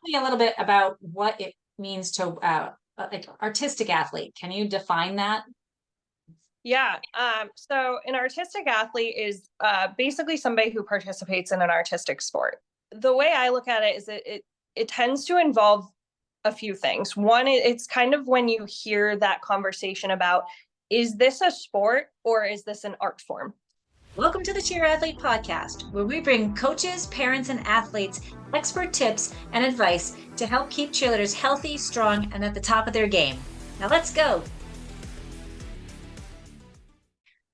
me a little bit about what it means to like artistic athlete. Can you define that? Yeah. So an artistic athlete is basically somebody who participates in an artistic sport. The way I look at it is it tends to involve a few things. One, it's kind of when you hear that conversation about, is this a sport or is this an art form? Welcome to the Cheer Athlete Podcast, where we bring coaches, parents, and athletes expert tips and advice to help keep cheerleaders healthy, strong, and at the top of their game. Now let's go.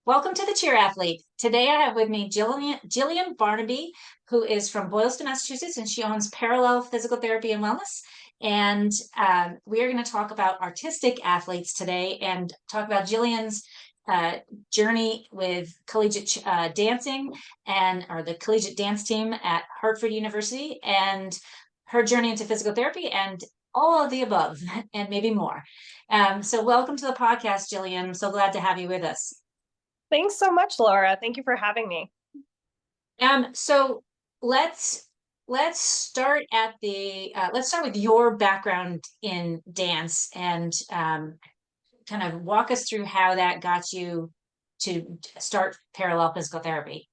Welcome to the Cheer Athlete. Today I have with me Jillian Barnaby, who is from Boylston, Massachusetts, and she owns Parallel Physical Therapy and Wellness. And we are going to talk about artistic athletes today and talk about Jillian's journey with collegiate dancing or the collegiate dance team at Hartford University, and her journey into physical therapy and all of the above and maybe more. So welcome to the podcast, Jillian. I'm so glad to have you with us. Thanks so much, Laura. Thank you for having me. So let's start at let's start with your background in dance and kind of walk us through how that got you to start Parallel Physical Therapy.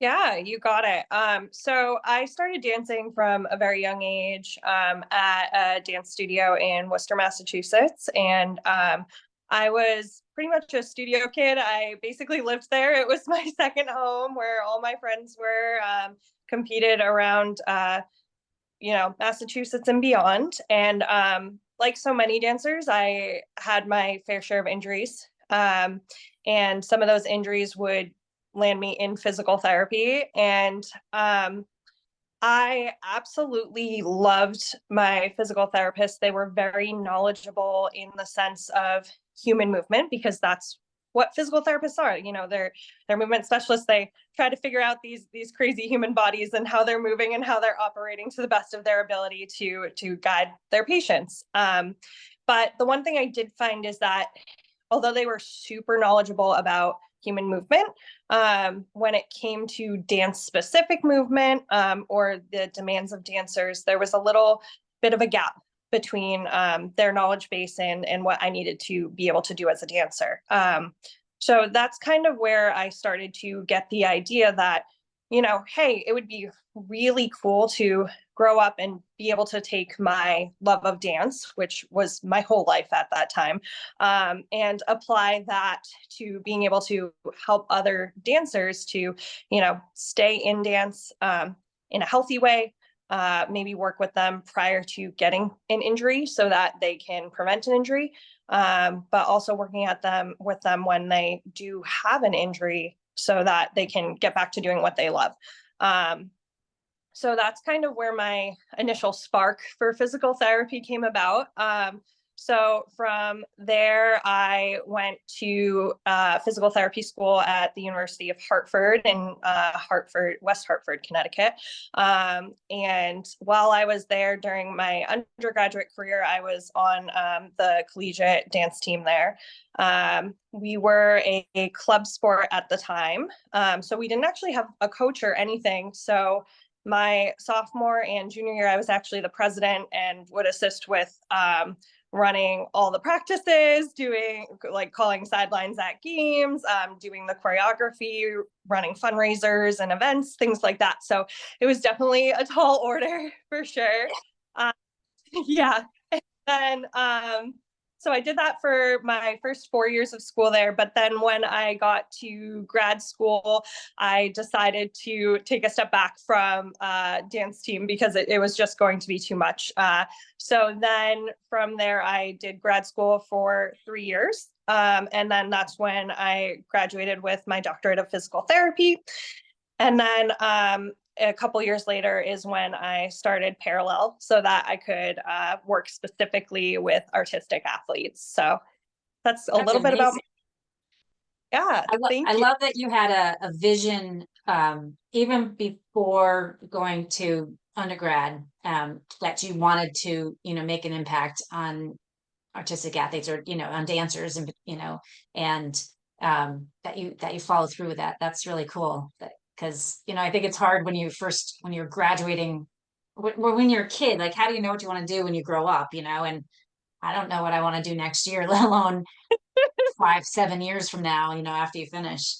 Yeah, you got it. So I started dancing from a very young age at a dance studio in Worcester, Massachusetts. And I was pretty much a studio kid. I basically lived there. It was my second home where all my friends were, competed around, Massachusetts and beyond. And like so many dancers, I had my fair share of injuries. And some of those injuries would land me in physical therapy. And I absolutely loved my physical therapists. They were very knowledgeable in the sense of human movement, because that's what physical therapists are. You know, they're movement specialists. They try to figure out these crazy human bodies and how they're moving and how they're operating to the best of their ability to guide their patients. But the one thing I did find is that although they were super knowledgeable about human movement, when it came to dance specific movement or the demands of dancers, there was a little bit of a gap between their knowledge base and what I needed to be able to do as a dancer. So that's kind of where I started to get the idea that, hey, it would be really cool to grow up and be able to take my love of dance, which was my whole life at that time, and apply that to being able to help other dancers to, stay in dance in a healthy way, maybe work with them prior to getting an injury so that they can prevent an injury, but also working with them when they do have an injury so that they can get back to doing what they love. So that's kind of where my initial spark for physical therapy came about. So from there, I went to physical therapy school at the University of Hartford in West Hartford, Connecticut. And while I was there during my undergraduate career, I was on the collegiate dance team there. We were a club sport at the time. So we didn't actually have a coach or anything. So my sophomore and junior year, I was actually the president and would assist with running all the practices, doing calling sidelines at games, doing the choreography, running fundraisers and events, things like that. So it was definitely a tall order for sure. Yeah. And so I did that for my first 4 years of school there. But then when I got to grad school, I decided to take a step back from dance team because it was just going to be too much. So then from there, I did grad school for 3 years. And then that's when I graduated with my doctorate of physical therapy. And then a couple years later is when I started Parallel so that I could work specifically with artistic athletes. So that's a little bit about me. Yeah, I love that you had a vision even before going to undergrad, that you wanted to, make an impact on artistic athletes or, on dancers and, and that you follow through with that. That's really cool. Because, I think it's hard when you're graduating when you're a kid, like, how do you know what you want to do when you grow up, and I don't know what I want to do next year, let alone 5, 7 years from now, after you finish.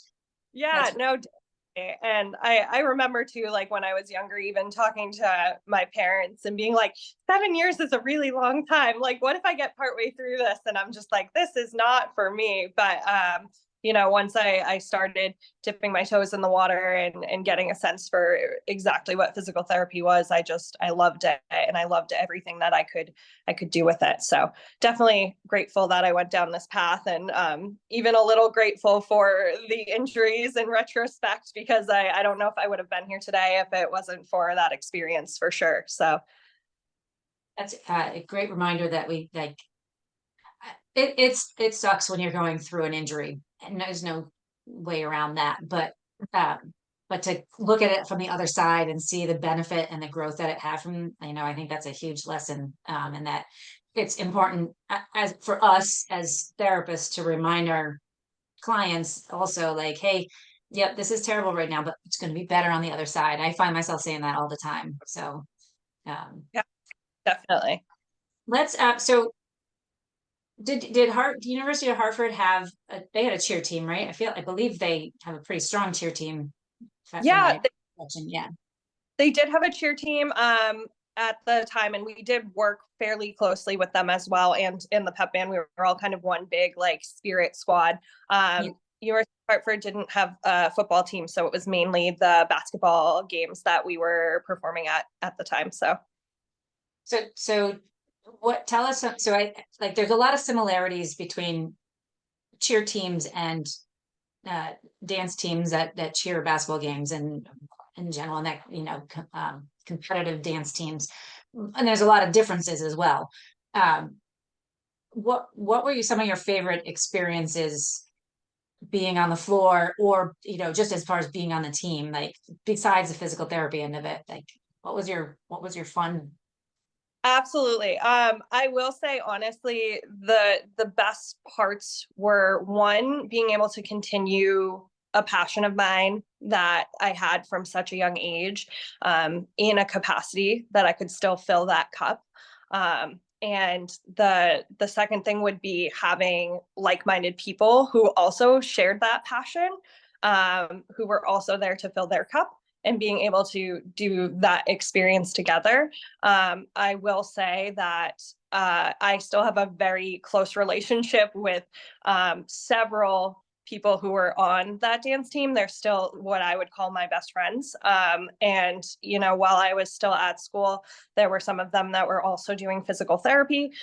Yeah, That's no, definitely. And I remember too, like when I was younger, even talking to my parents and being like, 7 years is a really long time. Like, what if I get partway through this and I'm just like, this is not for me. But once I started dipping my toes in the water and getting a sense for exactly what physical therapy was, I loved it, and I loved everything that I could do with it. So definitely grateful that I went down this path, and even a little grateful for the injuries in retrospect, because I don't know if I would have been here today if it wasn't for that experience, for sure. So that's a great reminder that we like it sucks when you're going through an injury, and there's no way around that. But to look at it from the other side and see the benefit and the growth that it had from, I think that's a huge lesson. And that it's important as for us as therapists to remind our clients also, like, hey, yep, this is terrible right now, but it's going to be better on the other side. I find myself saying that all the time. So um, yeah, definitely. let's so did the University of Hartford have they had a cheer team, right? I believe they have a pretty strong cheer team from Yeah, my watching. Yeah. they did have a cheer team at the time, and we did work fairly closely with them as well. And in the pep band, we were all kind of one big like spirit squad. Yeah. University of Hartford didn't have a football team, so it was mainly the basketball games that we were performing at the time. So So what tell us so I like there's a lot of similarities between cheer teams and uh, dance teams that cheer basketball games and in general, and that competitive dance teams, and there's a lot of differences as well. Um, what were some of your favorite experiences being on the floor, or just as far as being on the team, like besides the physical therapy end of it, like what was your fun? absolutely. I will say honestly, the best parts were, one, being able to continue a passion of mine that I had from such a young age, in a capacity that I could still fill that cup. And the second thing would be having like-minded people who also shared that passion, who were also there to fill their cup, and being able to do that experience together. I will say that I still have a very close relationship with several people who were on that dance team. They're still what I would call my best friends. And, while I was still at school, there were some of them that were also doing physical therapy.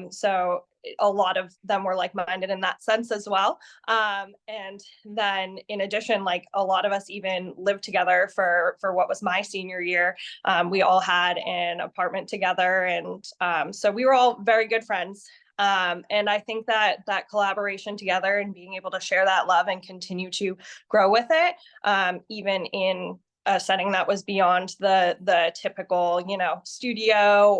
So a lot of them were like-minded in that sense as well. And then in addition, like a lot of us even lived together for what was my senior year. We all had an apartment together, and so we were all very good friends. And I think that collaboration together and being able to share that love and continue to grow with it, even in a setting that was beyond the typical, studio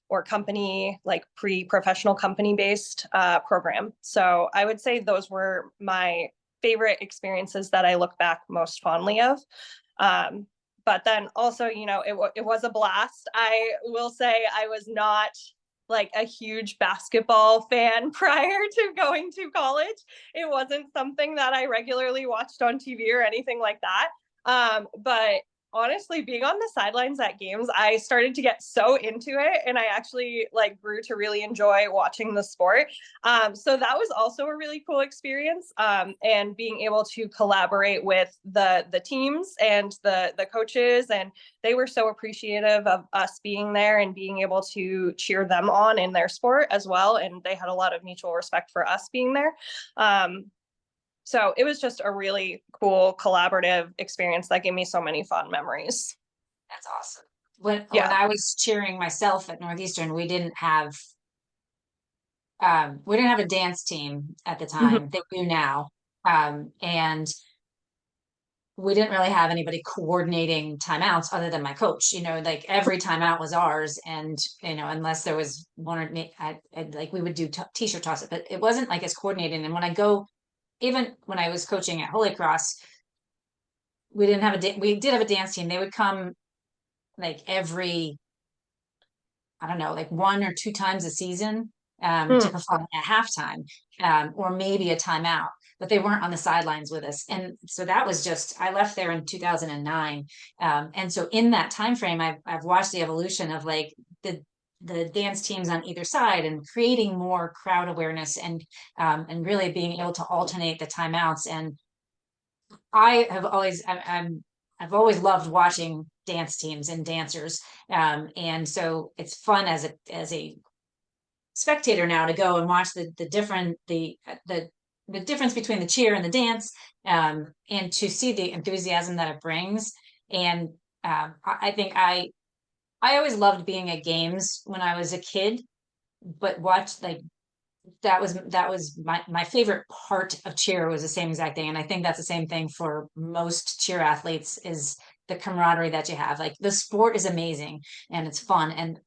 or company, like pre-professional company based program. So I would say those were my favorite experiences that I look back most fondly of. But then also, it was a blast. I will say I was not like a huge basketball fan prior to going to college. It wasn't something that I regularly watched on TV or anything like that. But honestly, being on the sidelines at games, I started to get so into it, and I actually like grew to really enjoy watching the sport. So that was also a really cool experience. And being able to collaborate with the teams and the coaches, and they were so appreciative of us being there and being able to cheer them on in their sport as well. And they had a lot of mutual respect for us being there. So it was just a really cool collaborative experience that gave me so many fun memories. That's awesome. When Yeah. I was cheering myself at Northeastern, we didn't have a dance team at the Mhm. time. They do now. And we didn't really have anybody coordinating timeouts other than my coach. Like every timeout was ours, and unless there was one or like we would do t-shirt toss it, but it wasn't like as coordinated. And even when I was coaching at Holy Cross, we didn't have we did have a dance team. They would come like every, I don't know, like 1 or 2 times a season, to Mm. perform at halftime, or maybe a timeout, but they weren't on the sidelines with us. And so that was just, I left there in 2009. And so in that time frame, I've watched the evolution of like the dance teams on either side and creating more crowd awareness, and really being able to alternate the timeouts. And I've always loved watching dance teams and dancers. And so it's fun as a spectator now to go and watch the difference between the cheer and the dance, and to see the enthusiasm that it brings. And I think I always loved being at games when I was a kid, but watch like that was my favorite part of cheer was the same exact thing. And I think that's the same thing for most cheer athletes, is the camaraderie that you have. Like the sport is amazing and it's fun. And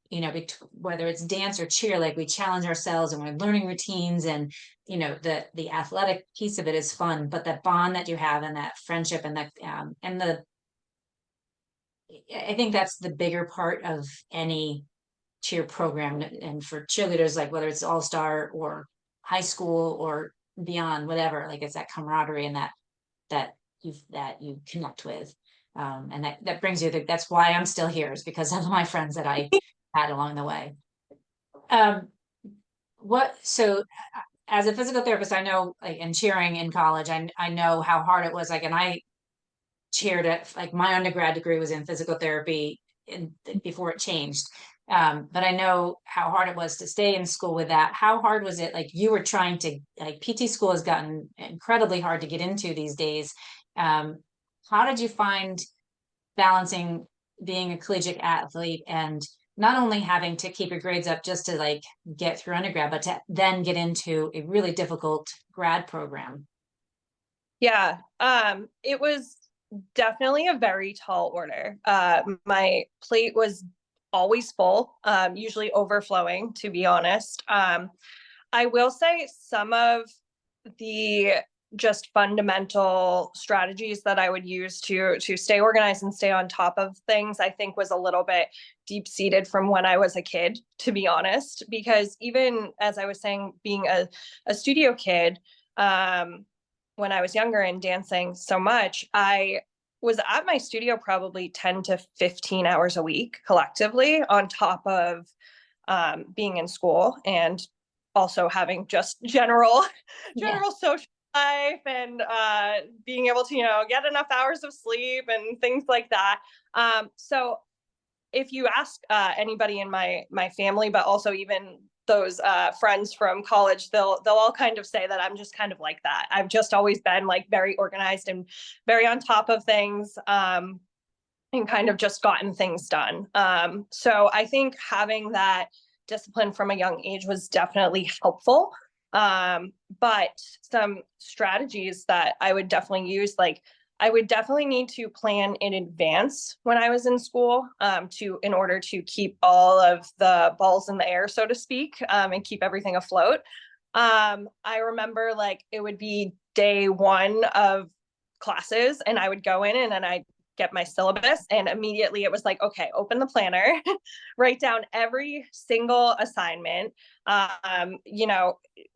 whether it's dance or cheer, like we challenge ourselves and we're learning routines, and the athletic piece of it is fun, but that bond that you have and that friendship and that and the I think that's the bigger part of any cheer program. And for cheerleaders, like whether it's all star or high school or beyond, whatever, like it's that camaraderie and that you connect with, and that brings you that's why I'm still here, is because of my friends that I had along the way. um what so as a physical therapist, I know, like, in cheering in college, I know how hard it was. Like, and I cheered at, like, my undergrad degree was in physical therapy before it changed. But I know how hard it was to stay in school with that. How hard was it? Like, you were trying to, like, PT school has gotten incredibly hard to get into these days. Um, how did you find balancing being a collegiate athlete and not only having to keep your grades up just to like get through undergrad, but to then get into a really difficult grad program? Yeah, it was definitely a very tall order. My plate was always full, usually overflowing, to be honest. I will say some of the just fundamental strategies that I would use to stay organized and stay on top of things, I think was a little bit deep seated from when I was a kid, to be honest. Because even as I was saying, being a studio kid, when I was younger and dancing so much, I was at my studio probably 10 to 15 hours a week collectively, on top of being in school and also having just general Yeah. general social life, and being able to get enough hours of sleep and things like that. So if you ask anybody in my family, but also even those friends from college, they'll all kind of say that I'm just kind of like that. I've just always been like very organized and very on top of things, and kind of just gotten things done. So I think having that discipline from a young age was definitely helpful. But some strategies that I would definitely use, like I would definitely need to plan in advance when I was in school, in order to keep all of the balls in the air, so to speak, and keep everything afloat. I remember like it would be day one of classes, and I would go in and then I get my syllabus, and immediately it was like, okay, open the planner, write down every single assignment,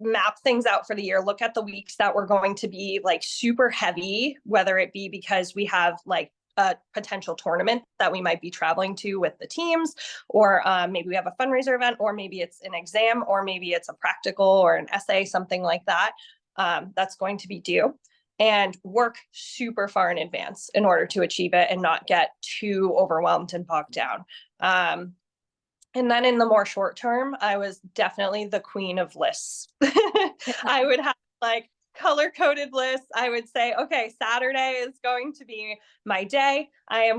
map things out for the year, look at the weeks that were going to be like super heavy, whether it be because we have like a potential tournament that we might be traveling to with the teams, or maybe we have a fundraiser event, or maybe it's an exam, or maybe it's a practical or an essay, something like that, that's going to be due, and work super far in advance in order to achieve it and not get too overwhelmed and bogged down. And then in the more short term, I was definitely the queen of lists. I would have like color coded lists. I would say, okay, Saturday is going to be my day. I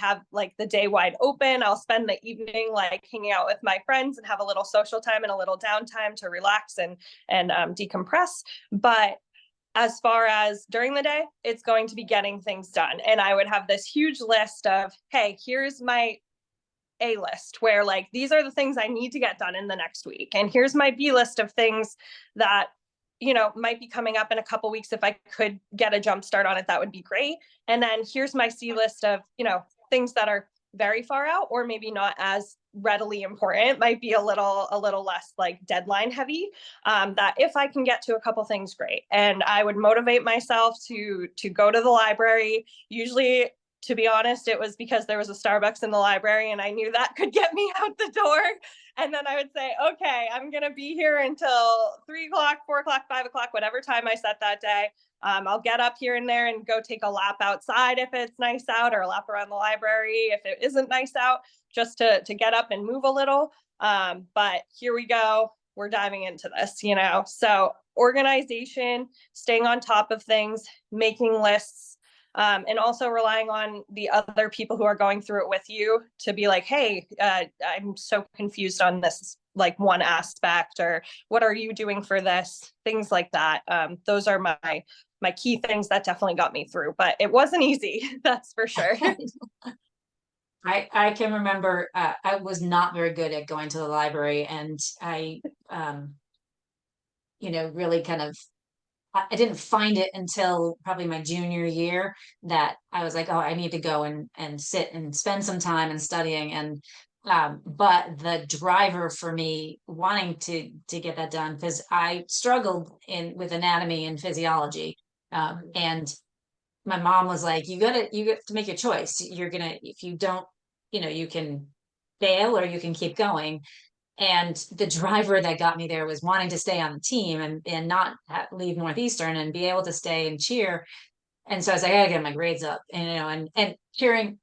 have like the day wide open. I'll spend the evening like hanging out with my friends and have a little social time and a little downtime to relax and decompress. But as far as during the day, it's going to be getting things done. And I would have this huge list of, hey, here's my A list where like these are the things I need to get done in the next week. And here's my B list of things that, might be coming up in a couple weeks. If I could get a jump start on it, that would be great. And then here's my C list of, things that are very far out, or maybe not as readily important, might be a little less like deadline heavy. That if I can get to a couple things, great. And I would motivate myself to go to the library. Usually, to be honest, it was because there was a Starbucks in the library and I knew that could get me out the door. And then I would say, okay, I'm going to be here until 3 o'clock, 4 o'clock, 5 o'clock, whatever time I set that day. I'll get up here and there and go take a lap outside if it's nice out, or a lap around the library if it isn't nice out, just to get up and move a little. But here we go. We're diving into this, you know? So organization, staying on top of things, making lists, and also relying on the other people who are going through it with you to be like, hey, I'm so confused on this, like one aspect, or what are you doing for this? Things like that. Those are my key things that definitely got me through, but it wasn't easy. That's for sure. I can remember I was not very good at going to the library, and I really kind of, I didn't find it until probably my junior year that I was like, oh, I need to go and sit and spend some time and studying. And but the driver for me wanting to get that done, because I struggled with anatomy and physiology, and my mom was like, you got to make your choice. You're gonna, if you don't, you can fail or you can keep going. And the driver that got me there was wanting to stay on the team and not leave Northeastern and be able to stay and cheer. And so I was like, I gotta get my grades up, and cheering.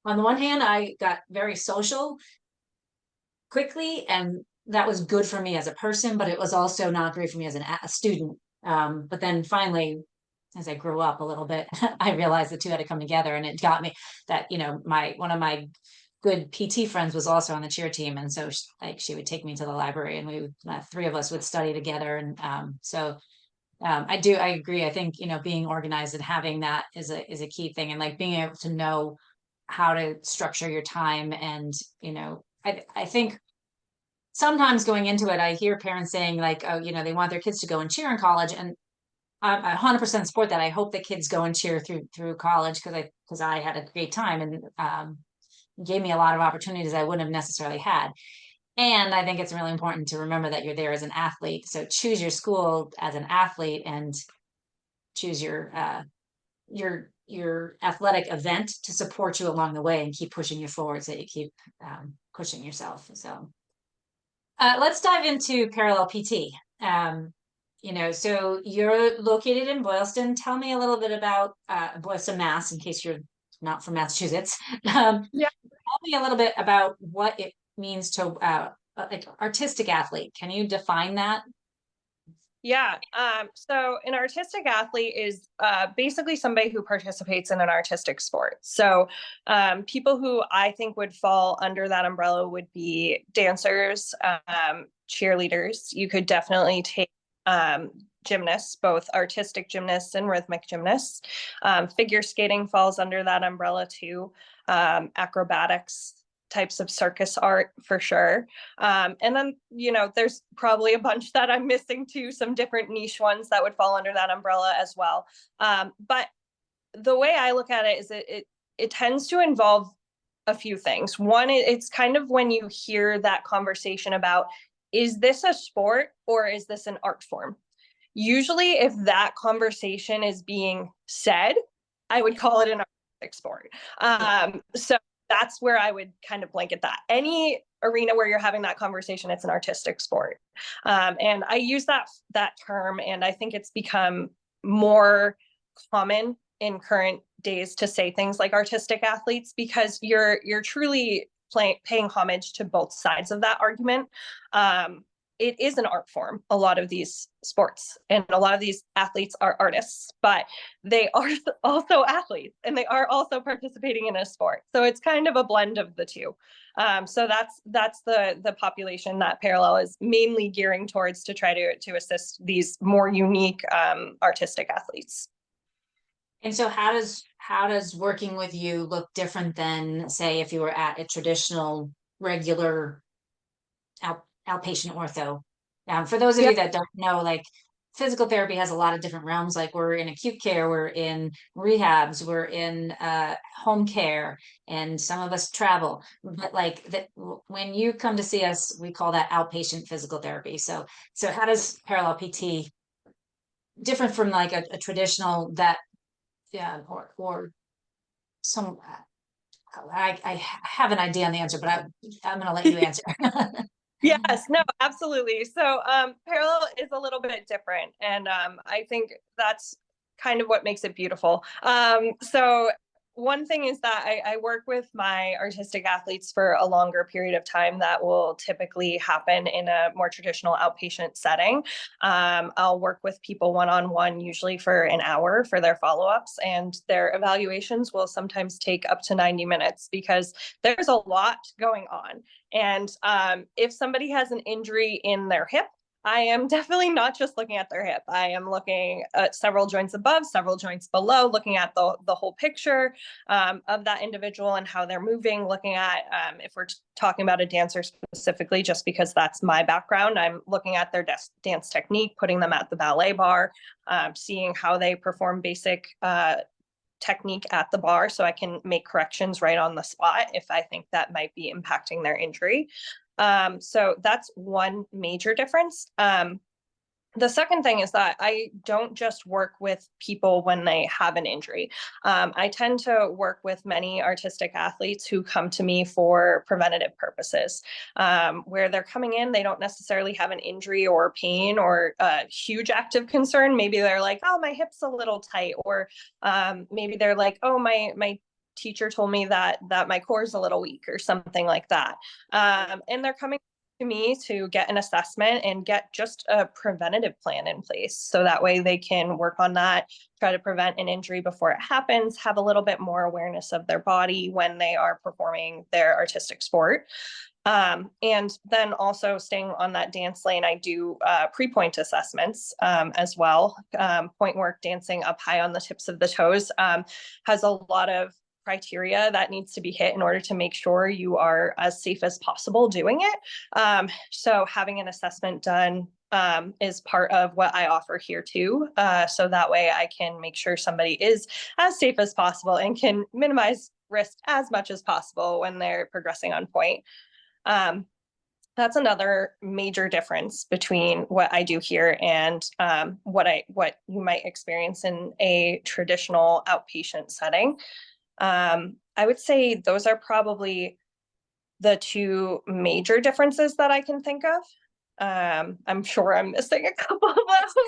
On the one hand, I got very social quickly, and that was good for me as a person, but it was also not great for me as a student. But then finally, as I grew up a little bit, I realized the two had to come together, and it got me that, my one of my good PT friends was also on the cheer team. And so she would take me to the library, and three of us would study together. And I agree. I think, being organized and having that is a key thing, and like being able to know how to structure your time. And, I think sometimes going into it, I hear parents saying like, oh, they want their kids to go and cheer in college. And I 100% support that. I hope that kids go and cheer through college, because I had a great time, and gave me a lot of opportunities I wouldn't have necessarily had. And I think it's really important to remember that you're there as an athlete. So choose your school as an athlete, and choose your athletic event to support you along the way and keep pushing you forward, so that you keep pushing yourself. So let's dive into parallel PT. So you're located in Boylston. Tell me a little bit about Boylston, Mass, in case you're not from Massachusetts. Yeah. Tell me a little bit about what it means to like artistic athlete. Can you define that? Yeah. So an artistic athlete is basically somebody who participates in an artistic sport. So people who I think would fall under that umbrella would be dancers, cheerleaders. You could definitely take gymnasts, both artistic gymnasts and rhythmic gymnasts. Figure skating falls under that umbrella too. Acrobatics, types of circus art for sure. And then, there's probably a bunch that I'm missing too, some different niche ones that would fall under that umbrella as well. But the way I look at it is it tends to involve a few things. One, it's kind of when you hear that conversation about, is this a sport or is this an art form? Usually if that conversation is being said, I would call it an artistic sport. So that's where I would kind of blanket that. Any arena where you're having that conversation, it's an artistic sport. And I use that term, and I think it's become more common in current days to say things like artistic athletes, because you're truly paying homage to both sides of that argument. It is an art form, a lot of these sports, and a lot of these athletes are artists, but they are also athletes, and they are also participating in a sport. So it's kind of a blend of the two. So that's the population that Parallel is mainly gearing towards, to try to assist these more unique artistic athletes. And so how does working with you look different than, say, if you were at a traditional regular outpatient ortho? For those of you that don't know, like physical therapy has a lot of different realms. Like we're in acute care, we're in rehabs, we're in home care, and some of us travel. But like that, when you come to see us, we call that outpatient physical therapy. So how does parallel PT different from like a traditional that yeah or some I have an idea on the answer, but I'm going to let you answer. Yes, no, absolutely. So parallel is a little bit different. And I think that's kind of what makes it beautiful. So one thing is that I work with my artistic athletes for a longer period of time that will typically happen in a more traditional outpatient setting. I'll work with people one-on-one, usually for an hour for their follow-ups, and their evaluations will sometimes take up to 90 minutes because there's a lot going on. And if somebody has an injury in their hip, I am definitely not just looking at their hip. I am looking at several joints above, several joints below, looking at the whole picture of that individual and how they're moving, looking at, if we're talking about a dancer specifically, just because that's my background, I'm looking at their dance technique, putting them at the ballet bar, seeing how they perform basic technique at the bar so I can make corrections right on the spot if I think that might be impacting their injury. So that's one major difference. The second thing is that I don't just work with people when they have an injury. I tend to work with many artistic athletes who come to me for preventative purposes, where they're coming in, they don't necessarily have an injury or pain or a huge active concern. Maybe they're like, oh, my hip's a little tight, or maybe they're like, oh, my teacher told me that my core is a little weak or something like that. And they're coming to me to get an assessment and get just a preventative plan in place. So that way they can work on that, try to prevent an injury before it happens, have a little bit more awareness of their body when they are performing their artistic sport. And then also staying on that dance lane, I do pre-point assessments as well. Point work, dancing up high on the tips of the toes, has a lot of criteria that needs to be hit in order to make sure you are as safe as possible doing it. So having an assessment done is part of what I offer here too. So that way I can make sure somebody is as safe as possible and can minimize risk as much as possible when they're progressing on point. That's another major difference between what I do here and what you might experience in a traditional outpatient setting. I would say those are probably the two major differences that I can think of. I'm sure I'm missing a couple of them.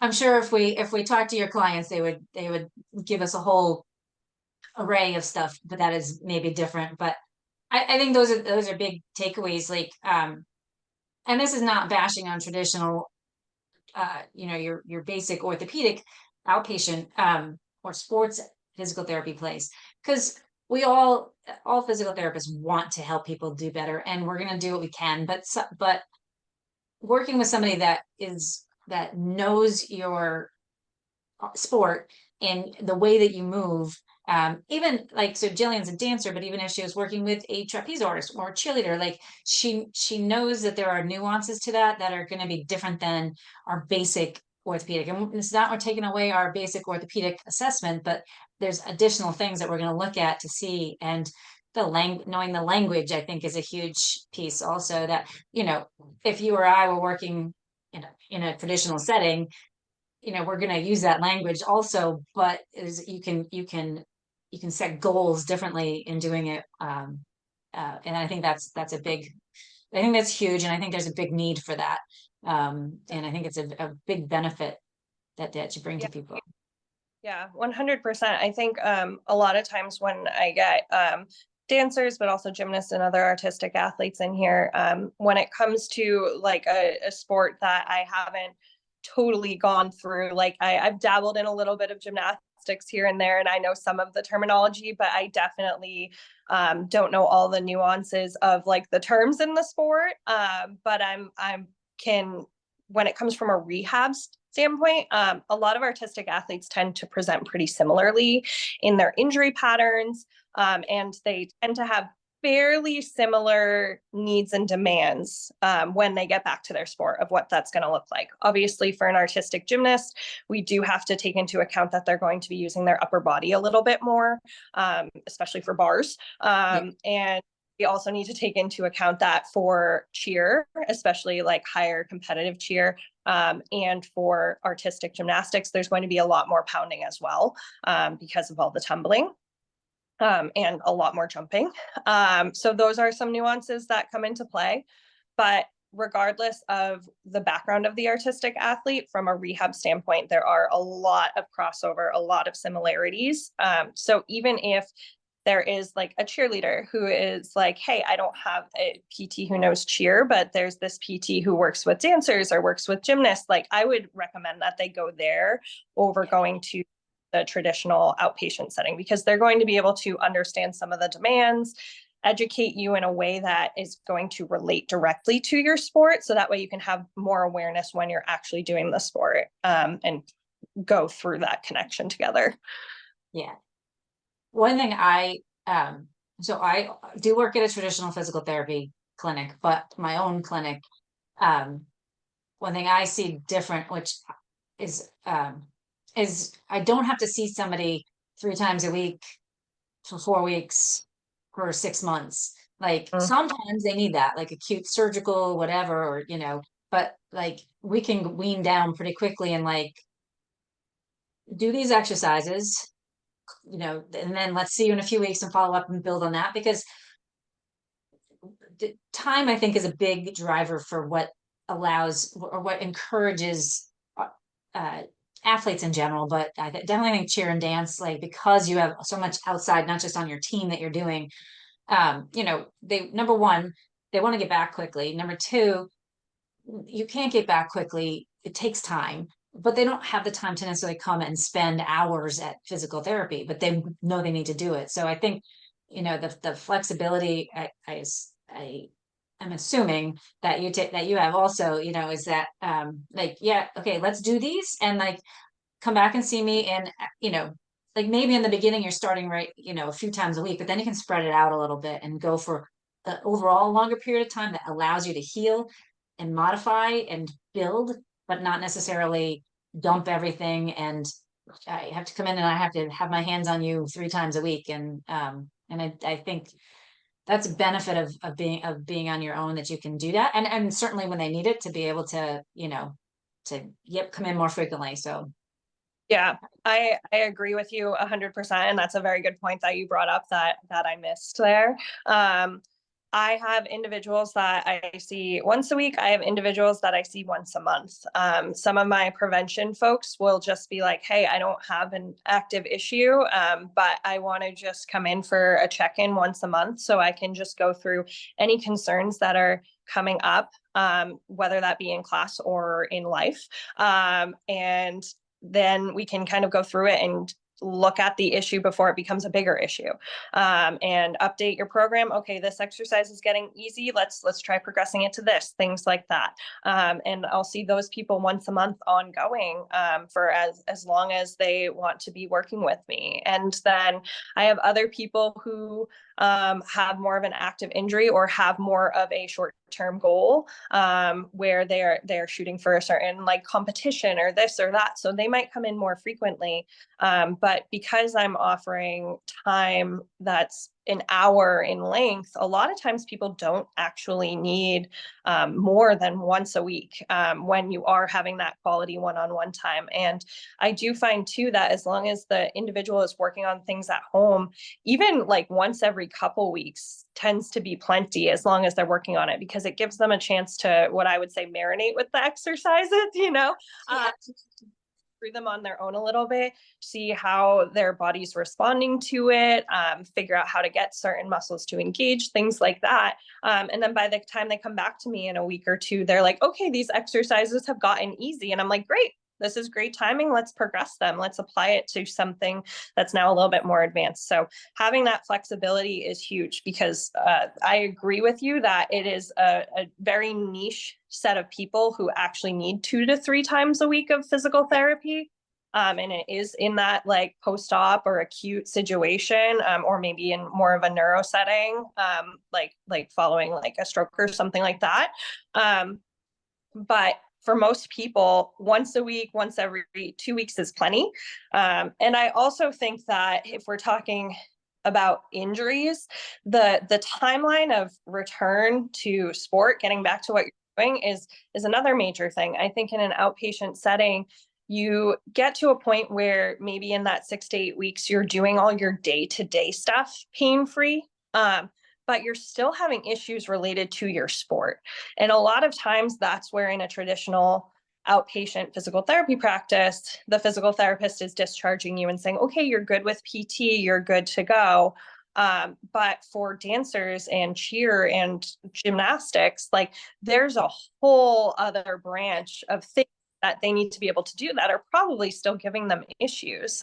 I'm sure if we talk to your clients, they would give us a whole array of stuff, but that is maybe different. But I think those are big takeaways. Like, and this is not bashing on traditional, your basic orthopedic outpatient or sports physical therapy place, because we all physical therapists want to help people do better, and we're going to do what we can. But working with somebody that knows your sport and the way that you move, even like, so Jillian's a dancer, but even if she was working with a trapeze artist or a cheerleader, like she knows that there are nuances to that are going to be different than our basic orthopedic. And it's not we're taking away our basic orthopedic assessment, but there's additional things that we're going to look at to see. And knowing the language, I think, is a huge piece also. That, if you or I were working in a traditional setting, we're going to use that language also, but you can set goals differently in doing it. And I think that's I think that's huge. And I think there's a big need for that. And I think it's a big benefit that you bring to people. Yeah, 100%. I think a lot of times when I get dancers, but also gymnasts and other artistic athletes in here, when it comes to like a sport that I haven't totally gone through, like I've dabbled in a little bit of gymnastics here and there, and I know some of the terminology, but I definitely don't know all the nuances of like the terms in the sport. But I'm can, when it comes from a rehab standpoint, a lot of artistic athletes tend to present pretty similarly in their injury patterns, and they tend to have fairly similar needs and demands when they get back to their sport of what that's going to look like. Obviously, for an artistic gymnast, we do have to take into account that they're going to be using their upper body a little bit more, especially for bars. And we also need to take into account that for cheer, especially like higher competitive cheer, and for artistic gymnastics, there's going to be a lot more pounding as well, because of all the tumbling. And a lot more jumping. So those are some nuances that come into play. But regardless of the background of the artistic athlete, from a rehab standpoint, there are a lot of crossover, a lot of similarities. So even if there is like a cheerleader who is like, hey, I don't have a PT who knows cheer, but there's this PT who works with dancers or works with gymnasts, like I would recommend that they go there over going to the traditional outpatient setting, because they're going to be able to understand some of the demands, educate you in a way that is going to relate directly to your sport. So that way you can have more awareness when you're actually doing the sport, and go through that connection together. Yeah. One thing so I do work at a traditional physical therapy clinic, but my own clinic, one thing I see different, which is I don't have to see somebody 3 times a week for 4 weeks for 6 months. Like sometimes they need that, like acute surgical, whatever, or, but like we can wean down pretty quickly and like do these exercises, and then let's see you in a few weeks and follow up and build on that, because time, I think, is a big driver for what allows or what encourages uh, athletes in general, but I definitely think cheer and dance, like because you have so much outside, not just on your team that you're doing, they, number one, they want to get back quickly. Number two, you can't get back quickly. It takes time, but they don't have the time to necessarily come and spend hours at physical therapy, but they know they need to do it. So I think, the flexibility, I am assuming that you have also, is that, like, yeah, okay, let's do these and like come back and see me. And, like maybe in the beginning you're starting right, a few times a week, but then you can spread it out a little bit and go for the overall longer period of time that allows you to heal and modify and build, but not necessarily dump everything. And I have to come in and I have to have my hands on you 3 times a week. And I think that's a benefit of being on your own, that you can do that. And certainly when they need it, to be able to, come in more frequently. So Yeah, I agree with you 100%. And that's a very good point that you brought up that I missed there. I have individuals that I see once a week. I have individuals that I see once a month. Some of my prevention folks will just be like, hey, I don't have an active issue, but I want to just come in for a check-in once a month so I can just go through any concerns that are coming up, whether that be in class or in life. And then we can kind of go through it and look at the issue before it becomes a bigger issue, and update your program. Okay, this exercise is getting easy. Let's try progressing it to this, things like that. And I'll see those people once a month ongoing, for as long as they want to be working with me. And then I have other people who have more of an active injury or have more of a short-term goal, where they're shooting for a certain like competition or this or that. So they might come in more frequently. But because I'm offering time that's an hour in length, a lot of times people don't actually need more than once a week, when you are having that quality one-on-one time. And I do find too that as long as the individual is working on things at home, even like once every couple weeks tends to be plenty, as long as they're working on it, because it gives them a chance to, what I would say, marinate with the exercises, yeah. through them on their own a little bit, see how their body's responding to it, figure out how to get certain muscles to engage, things like that. And then by the time they come back to me in a week or two, they're like, okay, these exercises have gotten easy. And I'm like, great, this is great timing. Let's progress them. Let's apply it to something that's now a little bit more advanced. So having that flexibility is huge, because I agree with you that it is a very niche set of people who actually need 2 to 3 times a week of physical therapy. and it is in that like post-op or acute situation, or maybe in more of a neuro setting, like following like a stroke or something like that. But for most people, once a week, once every 2 weeks is plenty. And I also think that if we're talking about injuries, the timeline of return to sport, getting back to what you're doing, is another major thing. I think in an outpatient setting, you get to a point where maybe in that 6 to 8 weeks, you're doing all your day-to-day stuff pain-free. But you're still having issues related to your sport. And a lot of times that's where in a traditional outpatient physical therapy practice, the physical therapist is discharging you and saying, okay, you're good with PT, you're good to go. But for dancers and cheer and gymnastics, like there's a whole other branch of things that they need to be able to do that are probably still giving them issues.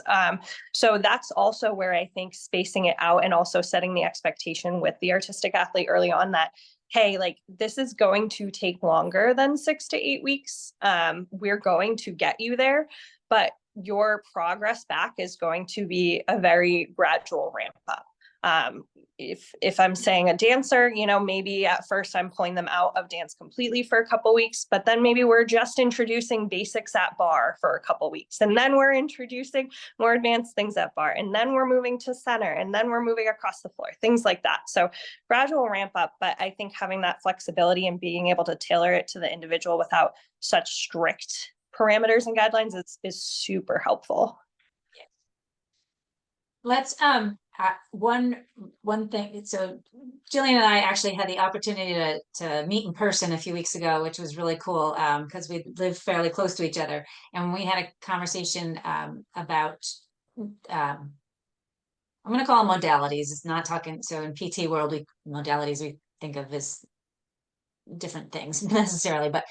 So that's also where I think spacing it out and also setting the expectation with the artistic athlete early on that, hey, like this is going to take longer than 6 to 8 weeks. We're going to get you there, but your progress back is going to be a very gradual ramp up. If I'm saying a dancer, you know, maybe at first I'm pulling them out of dance completely for a couple weeks, but then maybe we're just introducing basics at bar for a couple weeks. And then we're introducing more advanced things at bar. And then we're moving to center, and then we're moving across the floor, things like that. So gradual ramp up, but I think having that flexibility and being able to tailor it to the individual without such strict parameters and guidelines is super helpful. Let's one thing. So Jillian and I actually had the opportunity to meet in person a few weeks ago, which was really cool because we live fairly close to each other, and we had a conversation about I'm going to call them modalities. It's not talking. So in PT world, modalities we think of as different things necessarily, but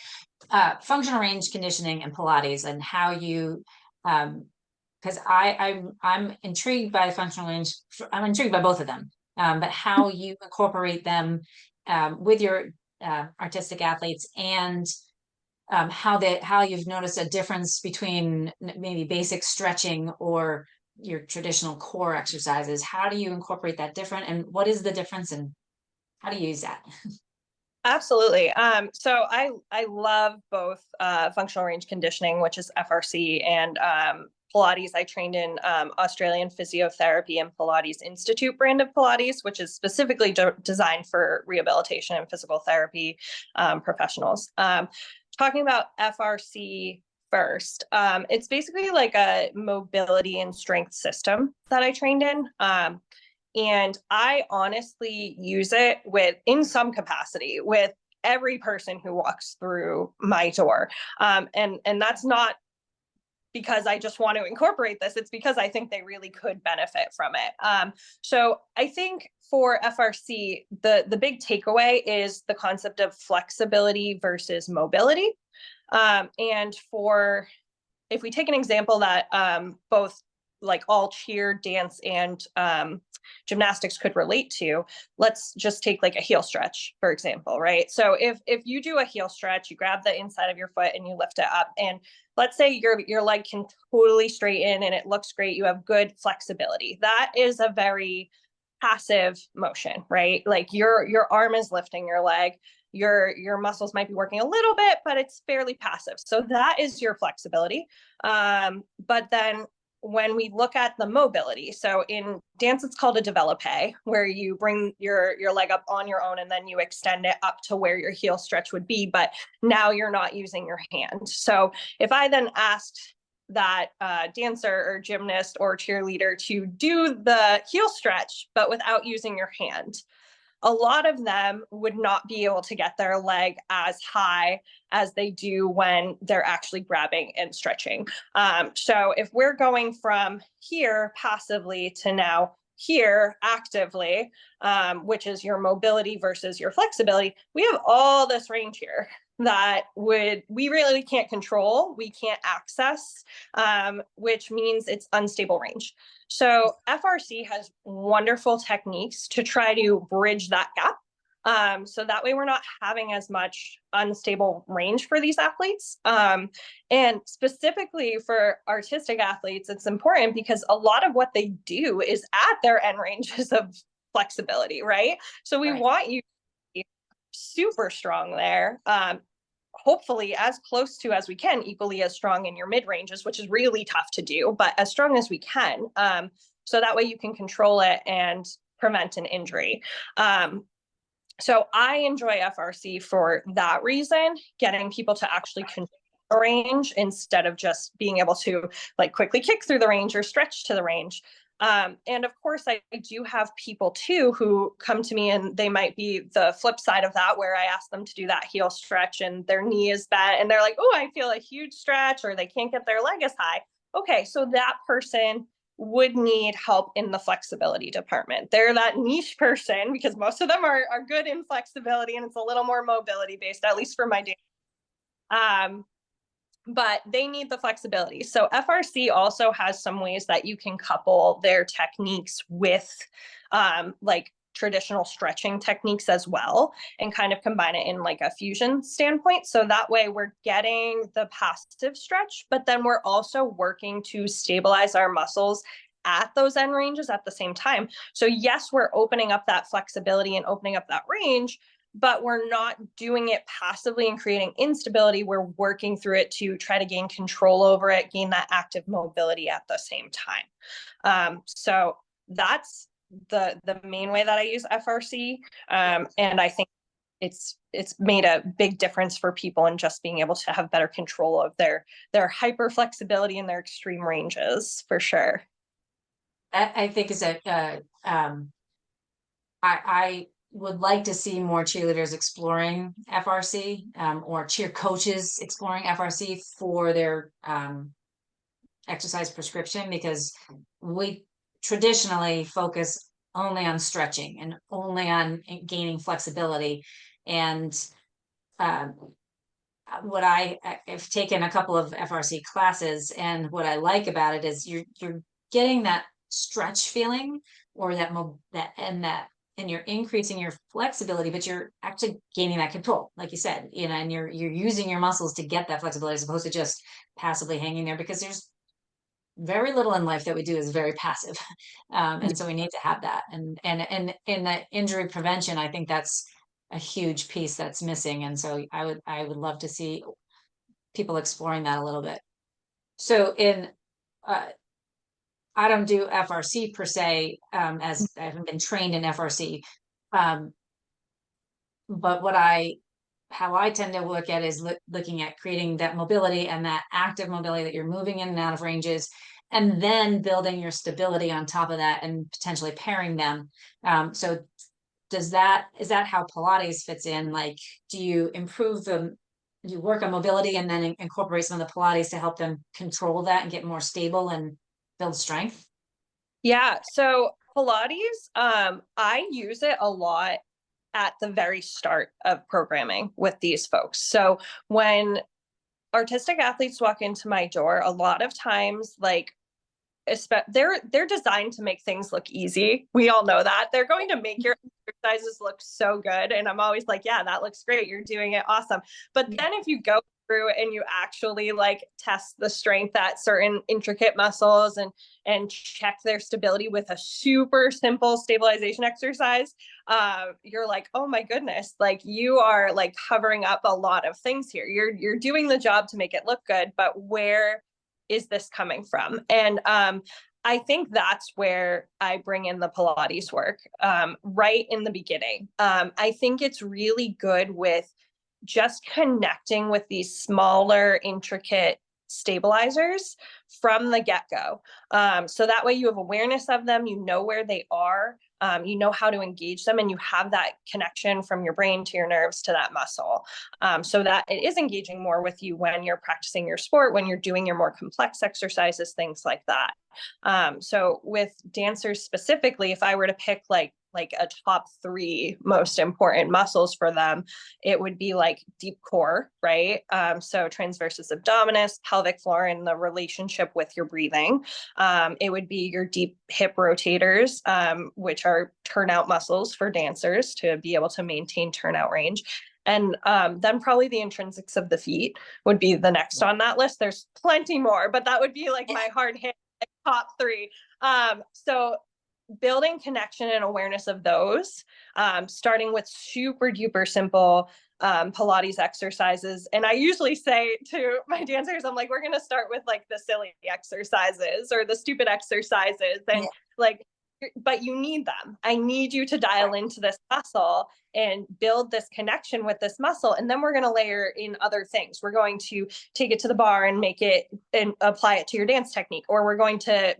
functional range conditioning and Pilates, and how you because I'm intrigued by functional range. I'm intrigued by both of them, but how you incorporate them with your artistic athletes, and how you've noticed a difference between maybe basic stretching or your traditional core exercises. How do you incorporate that different, and what is the difference, and how do you use that? Absolutely. So I love both functional range conditioning, which is FRC, and Pilates. I trained in Australian Physiotherapy and Pilates Institute brand of Pilates, which is specifically designed for rehabilitation and physical therapy professionals. Talking about FRC first, it's basically like a mobility and strength system that I trained in. And I honestly use it in some capacity with every person who walks through my door. And that's not because I just want to incorporate this. It's because I think they really could benefit from it. So I think for FRC, the big takeaway is the concept of flexibility versus mobility. And if we take an example that both like all cheer, dance, and gymnastics could relate to, let's just take like a heel stretch, for example, right? So if you do a heel stretch, you grab the inside of your foot and you lift it up, and let's say your leg can totally straighten and it looks great, you have good flexibility. That is a very passive motion, right? Like your arm is lifting your leg, your muscles might be working a little bit, but it's fairly passive. So that is your flexibility. But then when we look at the mobility, so in dance, it's called a développé, where you bring your leg up on your own and then you extend it up to where your heel stretch would be, but now you're not using your hand. So if I then asked that dancer or gymnast or cheerleader to do the heel stretch, but without using your hand, a lot of them would not be able to get their leg as high as they do when they're actually grabbing and stretching. So if we're going from here passively to now here actively, which is your mobility versus your flexibility, we have all this range here that we really can't control, we can't access, which means it's unstable range. So FRC has wonderful techniques to try to bridge that gap. So that way we're not having as much unstable range for these athletes. And specifically for artistic athletes, it's important because a lot of what they do is at their end ranges of flexibility, right? So we want you to be super strong there. Hopefully as close to as we can, equally as strong in your mid ranges, which is really tough to do, but as strong as we can. So that way you can control it and prevent an injury. So I enjoy FRC for that reason, getting people to actually control the range instead of just being able to like quickly kick through the range or stretch to the range. And of course, I do have people too who come to me and they might be the flip side of that, where I ask them to do that heel stretch and their knee is bent and they're like, oh, I feel a huge stretch, or they can't get their leg as high. Okay, so that person would need help in the flexibility department. They're that niche person because most of them are good in flexibility and it's a little more mobility based, at least for my day. But they need the flexibility. So FRC also has some ways that you can couple their techniques with like traditional stretching techniques as well, and kind of combine it in like a fusion standpoint. So that way we're getting the passive stretch, but then we're also working to stabilize our muscles at those end ranges at the same time. So yes, we're opening up that flexibility and opening up that range, but we're not doing it passively and creating instability. We're working through it to try to gain control over it, gain that active mobility at the same time. So that's the main way that I use FRC. And I think it's made a big difference for people in just being able to have better control of their hyper flexibility and their extreme ranges, for sure. I think is that I would like to see more cheerleaders exploring FRC, or cheer coaches exploring FRC for their exercise prescription, because we traditionally focus only on stretching and only on gaining flexibility. And what I've taken a couple of FRC classes, and what I like about it is you're getting that stretch feeling, or and you're increasing your flexibility, but you're actually gaining that control, like you said, and you're using your muscles to get that flexibility, as opposed to just passively hanging there, because there's very little in life that we do is very passive. And so we need to have that. And in the injury prevention, I think that's a huge piece that's missing. And so I would love to see people exploring that a little bit. So I don't do FRC per se, as I haven't been trained in FRC. But how I tend to look at is looking at creating that mobility and that active mobility, that you're moving in and out of ranges, and then building your stability on top of that and potentially pairing them. So is that how Pilates fits in? Like, do you work on mobility and then incorporate some of the Pilates to help them control that and get more stable and build strength? Yeah. So Pilates, I use it a lot at the very start of programming with these folks. So when artistic athletes walk into my door, a lot of times, like, they're designed to make things look easy. We all know that. They're going to make your exercises look so good. And I'm always like, yeah, that looks great. You're doing it awesome. But then if you go through and you actually like test the strength at certain intricate muscles and check their stability with a super simple stabilization exercise, you're like, oh my goodness, like you are like covering up a lot of things here. You're doing the job to make it look good, but where is this coming from? And I think that's where I bring in the Pilates work, right in the beginning. I think it's really good with just connecting with these smaller, intricate stabilizers from the get-go. So that way you have awareness of them, you know where they are, you know how to engage them, and you have that connection from your brain to your nerves to that muscle, so that it is engaging more with you when you're practicing your sport, when you're doing your more complex exercises, things like that. So with dancers specifically, if I were to pick like like a top 3 most important muscles for them, it would be like deep core, right? So transversus abdominis, pelvic floor, and the relationship with your breathing. It would be your deep hip rotators, which are turnout muscles for dancers to be able to maintain turnout range. And then probably the intrinsics of the feet would be the next on that list. There's plenty more, but that would be like my hard hit, like, top 3. So building connection and awareness of those, starting with super duper simple Pilates exercises. And I usually say to my dancers, I'm like, we're going to start with like the silly exercises or the stupid exercises. And like, but you need them. I need you to dial into this muscle and build this connection with this muscle. And then we're going to layer in other things. We're going to take it to the bar and make it and apply it to your dance technique, or we're going to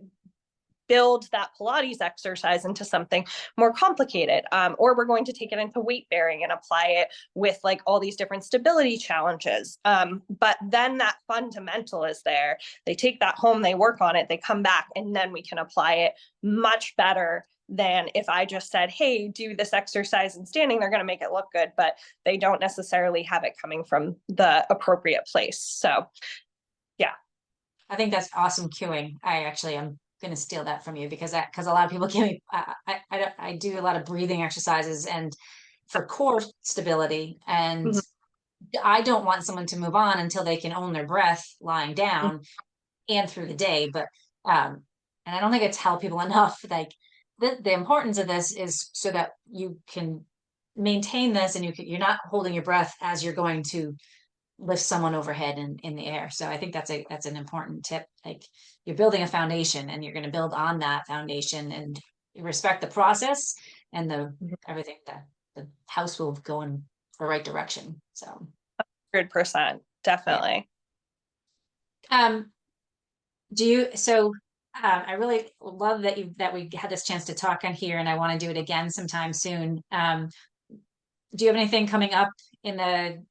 build that Pilates exercise into something more complicated. Or we're going to take it into weight bearing and apply it with like all these different stability challenges. But then that fundamental is there. They take that home, they work on it, they come back, and then we can apply it much better than if I just said, hey, do this exercise in standing. They're going to make it look good, but they don't necessarily have it coming from the appropriate place. So yeah. I think that's awesome cueing. I actually am going to steal that from you because a lot of people give me, I do a lot of breathing exercises and for core stability. And I don't want someone to move on until they can own their breath lying down and through the day. But, and I don't think I tell people enough, like the importance of this is so that you can maintain this and you're not holding your breath as you're going to lift someone overhead in the air. So I think that's an important tip. Like you're building a foundation and you're going to build on that foundation and you respect the process and the everything that the house will go in the right direction. So 100%, definitely. Yeah. I really love that we had this chance to talk on here and I want to do it again sometime soon. Do you have anything coming up in the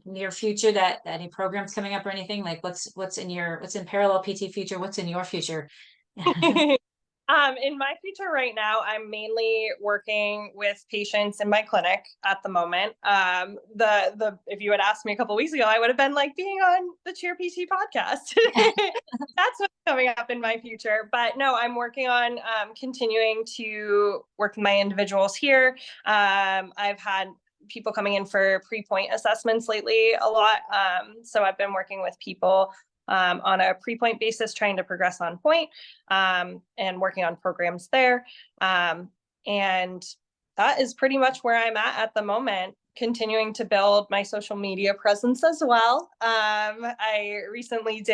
near future that any programs coming up or anything like what's in parallel PT future? What's in your future? In my future right now, I'm mainly working with patients in my clinic at the moment. If you had asked me a couple of weeks ago, I would have been like being on the Cheer PT podcast. That's what's coming up in my future. But no, I'm working on continuing to work with my individuals here. I've had people coming in for pre-point assessments lately a lot. So I've been working with people on a pre-point basis, trying to progress on point, and working on programs there. And that is pretty much where I'm at the moment, continuing to build my social media presence as well. I recently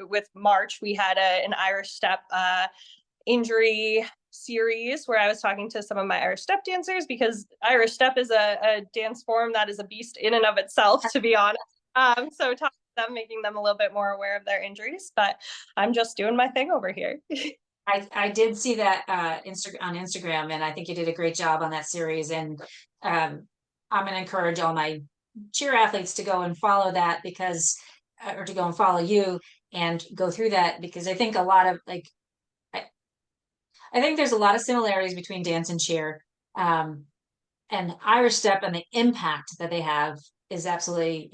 with March, we had an Irish step injury series where I was talking to some of my Irish step dancers, because Irish step is a dance form that is a beast in and of itself, to be honest. So talking to them, making them a little bit more aware of their injuries, but I'm just doing my thing over here. I did see that on Instagram, and I think you did a great job on that series. And I'm going to encourage all my cheer athletes to go and follow that or to go and follow you and go through that, because I think I think there's a lot of similarities between dance and cheer. And Irish step and the impact that they have is absolutely,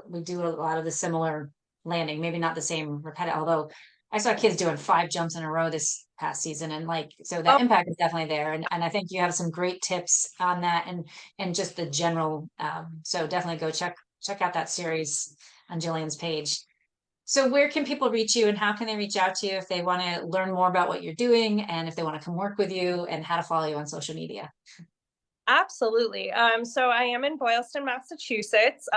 we do a lot of the similar landing, maybe not the same repetitive, although I saw kids doing 5 jumps in a row this past season. And so that impact is definitely there. And I think you have some great tips on that and just the general, so definitely go check out that series on Jillian's page. So where can people reach you and how can they reach out to you if they want to learn more about what you're doing and if they want to come work with you, and how to follow you on social media? Absolutely. So I am in Boylston, Massachusetts.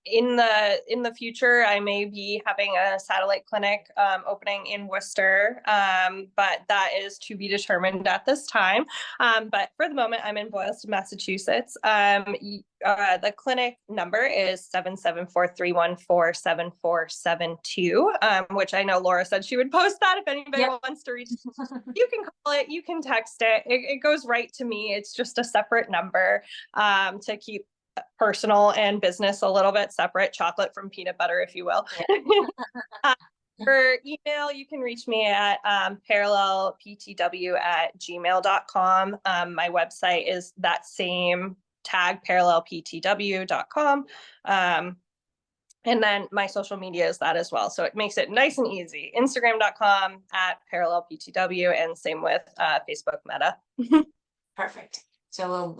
In the future, I may be having a satellite clinic opening in Worcester, but that is to be determined at this time. But for the moment, I'm in Boylston, Massachusetts. The clinic number is 774-314-7472, which I know Laura said she would post that if anybody wants to reach. You can call it, you can text it. It goes right to me. It's just a separate number to keep personal and business a little bit separate, chocolate from peanut butter, if you will. For email, you can reach me at parallelptw@gmail.com. My website is that same tag, parallelptw.com. And then my social media is that as well. So it makes it nice and easy. Instagram.com @parallelptw, and same with Facebook Meta. Perfect. So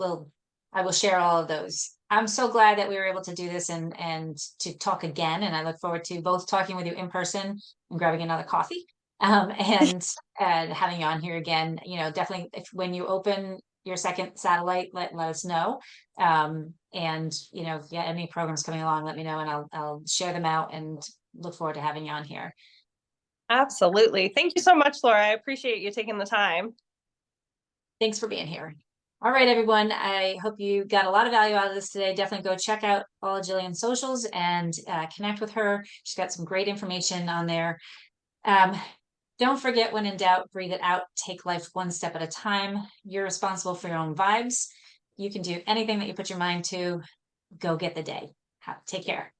I will share all of those. I'm so glad that we were able to do this and to talk again. And I look forward to both talking with you in person and grabbing another coffee. And having you on here again. Definitely when you open your second satellite, let us know. And if you have any programs coming along, let me know, and I'll share them out, and look forward to having you on here. Absolutely. Thank you so much, Laura. I appreciate you taking the time. Thanks for being here. All right, everyone. I hope you got a lot of value out of this today. Definitely go check out all of Jillian's socials and connect with her. She's got some great information on there. Don't forget, when in doubt, breathe it out. Take life one step at a time. You're responsible for your own vibes. You can do anything that you put your mind to. Go get the day. Take care.